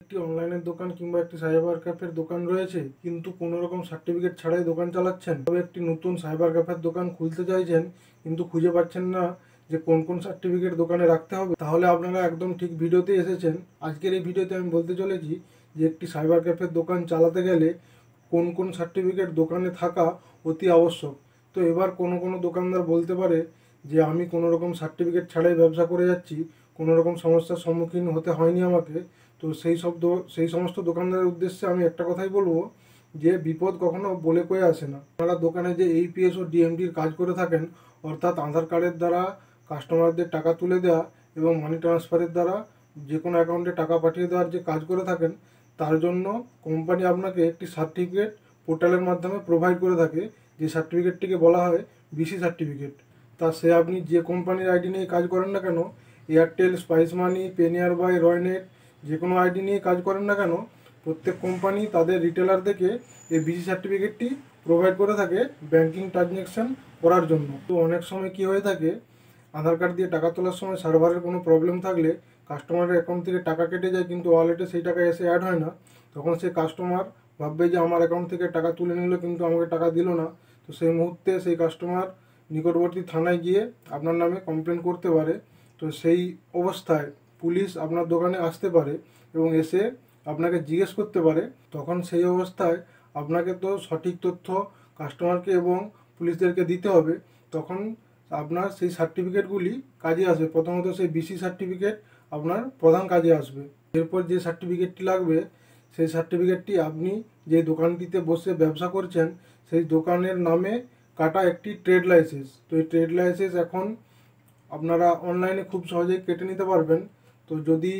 একটি অনলাইনের দোকান কিংবা একটি সাইবার ক্যাফের দোকান রয়েছে, কিন্তু কোনো রকম সার্টিফিকেট ছাড়াই দোকান চালাচ্ছেন। তবে একটি নতুন সাইবার ক্যাফের দোকান খুলতে চাইছেন, কিন্তু খুঁজে পাচ্ছেন না যে কোন কোন সার্টিফিকেট দোকানে রাখতে হবে, তাহলে আপনারা একদম ঠিক ভিডিওতে এসেছেন। আজকের এই ভিডিওতে আমি বলতে চলেছি যে একটি সাইবার ক্যাফের দোকান চালাতে গেলে কোন কোন সার্টিফিকেট দোকানে থাকা অতি আবশ্যক। তো এবার কোনো কোনো দোকানদার বলতে পারে যে আমি কোনো রকম সার্টিফিকেট ছাড়াই ব্যবসা করে যাচ্ছি, কোনো রকম সমস্যার সম্মুখীন হতে হয়নি আমাকে। তো সেই সমস্ত দোকানদারের উদ্দেশ্যে আমি একটা কথাই বলবো যে বিপদ কখনো বলে কয়ে আসে না। আপনারা দোকানে যে এইপিএস ও ডিএমডির কাজ করে থাকেন, অর্থাৎ আধার কার্ডের দ্বারা কাস্টমারদের টাকা তুলে দেওয়া এবং মানি ট্রান্সফারের দ্বারা যে কোনো অ্যাকাউন্টে টাকা পাঠিয়ে দেওয়ার যে কাজ করে থাকেন, তার জন্য কোম্পানি আপনাকে একটি সার্টিফিকেট পোর্টালের মাধ্যমে প্রোভাইড করে থাকে, যে সার্টিফিকেটটিকে বলা হয় বিসি সার্টিফিকেট। তা সে আপনি যে কোম্পানির আইডি নিয়ে কাজ করেন না কেন, এয়ারটেল, স্পাইস মানি, পেনিয়ার বাই, রয়নেট, যে কোনো আইডি নিয়ে কাজ করেন না কেন, প্রত্যেক কোম্পানি তাদের রিটেলারদেরকে এই বিসি সার্টিফিকেটটি প্রোভাইড করে থাকে ব্যাংকিং ট্রানজ্যাকশান করার জন্য। তো অনেক সময় কি হয়ে থাকে, আধার কার্ড দিয়ে টাকা তোলার সময় সার্ভারের কোনো প্রবলেম থাকলে কাস্টমারের অ্যাকাউন্ট থেকে টাকা কেটে যায়, কিন্তু ওয়ালেটে সেই টাকা এসে অ্যাড হয় না। তখন সেই কাস্টমার ভাববে যে আমার অ্যাকাউন্ট থেকে টাকা তুলে নিল কিন্তু আমাকে টাকা দিল না। তো সেই মুহূর্তে সেই কাস্টমার নিকটবর্তী থানায় গিয়ে আপনার নামে কমপ্লেন করতে পারে। তো সেই অবস্থায় পুলিশ আপনার দোকানে আসতে পারে এবং এসে আপনাকে জিজ্ঞেস করতে পারে। তখন সেই অবস্থায় আপনাকে তো সঠিক তথ্য কাস্টমারকে এবং পুলিশদেরকে দিতে হবে। তখন আপনার সেই সার্টিফিকেটগুলি কাজে আসবে। প্রথমত সেই বিসি সার্টিফিকেট আপনার প্রধান কাজে আসবে। এরপর যে সার্টিফিকেটটি লাগবে, সেই সার্টিফিকেটটি আপনি যে দোকানটিতে বসে ব্যবসা করছেন সেই দোকানের নামে কাটা একটি ট্রেড লাইসেন্স। তো এই ট্রেড লাইসেন্স এখন আপনারা অনলাইনে খুব সহজেই কেটে নিতে পারবেন। তো যদি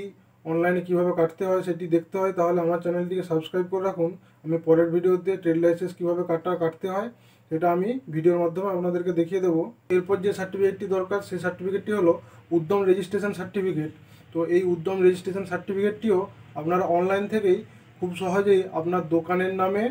অনলাইনে কিভাবে কাটতে হয় সেটি দেখতে হয়, তাহলে আমার চ্যানেলটিকে সাবস্ক্রাইব করে রাখুন। আমি পরের ভিডিওতে ট্রেড লাইসেন্স কীভাবে কাটতে হয় সেটা আমি ভিডিওর মাধ্যমে আপনাদেরকে দেখিয়ে দেবো। এরপর যে সার্টিফিকেটটি দরকার, সেই সার্টিফিকেটটি হলো উদ্যম রেজিস্ট্রেশন সার্টিফিকেট। তো এই উদ্যম রেজিস্ট্রেশন সার্টিফিকেটটিও আপনারা অনলাইন থেকেই খুব সহজেই আপনার দোকানের নামে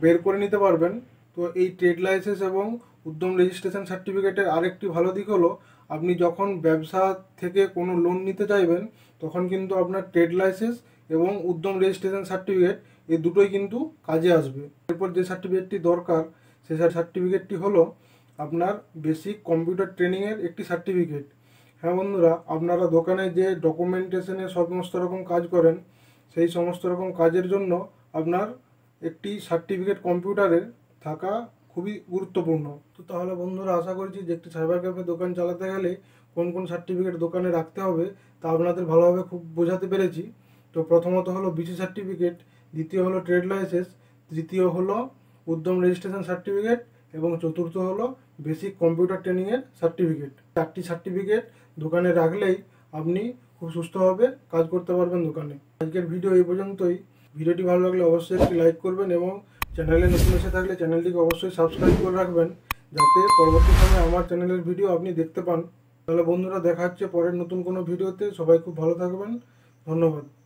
বের করে নিতে পারবেন। তো এই ট্রেড লাইসেন্স এবং উদ্যম রেজিস্ট্রেশন সার্টিফিকেটের আরেকটি ভালো দিক হলো, আপনি যখন ব্যবসা থেকে কোনো লোন নিতে চাইবেন তখন কিন্তু আপনার ট্রেড লাইসেন্স এবং উদ্যম রেজিস্ট্রেশন সার্টিফিকেট এই দুটোই কিন্তু কাজে আসবে। এরপর যে সার্টিফিকেটটি দরকার, সেই সার্টিফিকেটটি হলো আপনার বেসিক কম্পিউটার ট্রেনিংয়ের একটি সার্টিফিকেট। হ্যাঁ বন্ধুরা, আপনারা দোকানে যে ডকুমেন্টেশনের সমস্ত রকম কাজ করেন, সেই সমস্ত রকম কাজের জন্য আপনার একটি সার্টিফিকেট কম্পিউটারের থাকা খুবই গুরুত্বপূর্ণ। তো তাহলে বন্ধুরা, আশা করছি যে একটি সাইবার ক্যাফে দোকান চালাতে গেলে কোন কোন সার্টিফিকেট দোকানে রাখতে হবে তা আপনাদের ভালোভাবে খুব বোঝাতে পেরেছি। তো প্রথমত হলো বিসি সার্টিফিকেট, দ্বিতীয় হলো ট্রেড লাইসেন্স, তৃতীয় হলো উদ্যম রেজিস্ট্রেশন সার্টিফিকেট এবং চতুর্থ হলো বেসিক কম্পিউটার ট্রেনিংয়ের সার্টিফিকেট। 4টি সার্টিফিকেট দোকানে রাখলেই আপনি খুব সুস্থভাবে কাজ করতে পারবেন দোকানে। আজকের ভিডিও এই পর্যন্তই। ভিডিওটি ভালো লাগলে অবশ্যই একটি লাইক করবেন এবং চ্যানেলে নতুন এসে থাকলে চ্যানেলটিকে অবশ্যই সাবস্ক্রাইব করে রাখবেন, যাতে পরবর্তী সময়ে আমার চ্যানেলের ভিডিও আপনি দেখতে পান। তাহলে বন্ধুরা, দেখা হচ্ছে পরের নতুন কোনো ভিডিওতে। সবাই খুব ভালো থাকবেন। ধন্যবাদ।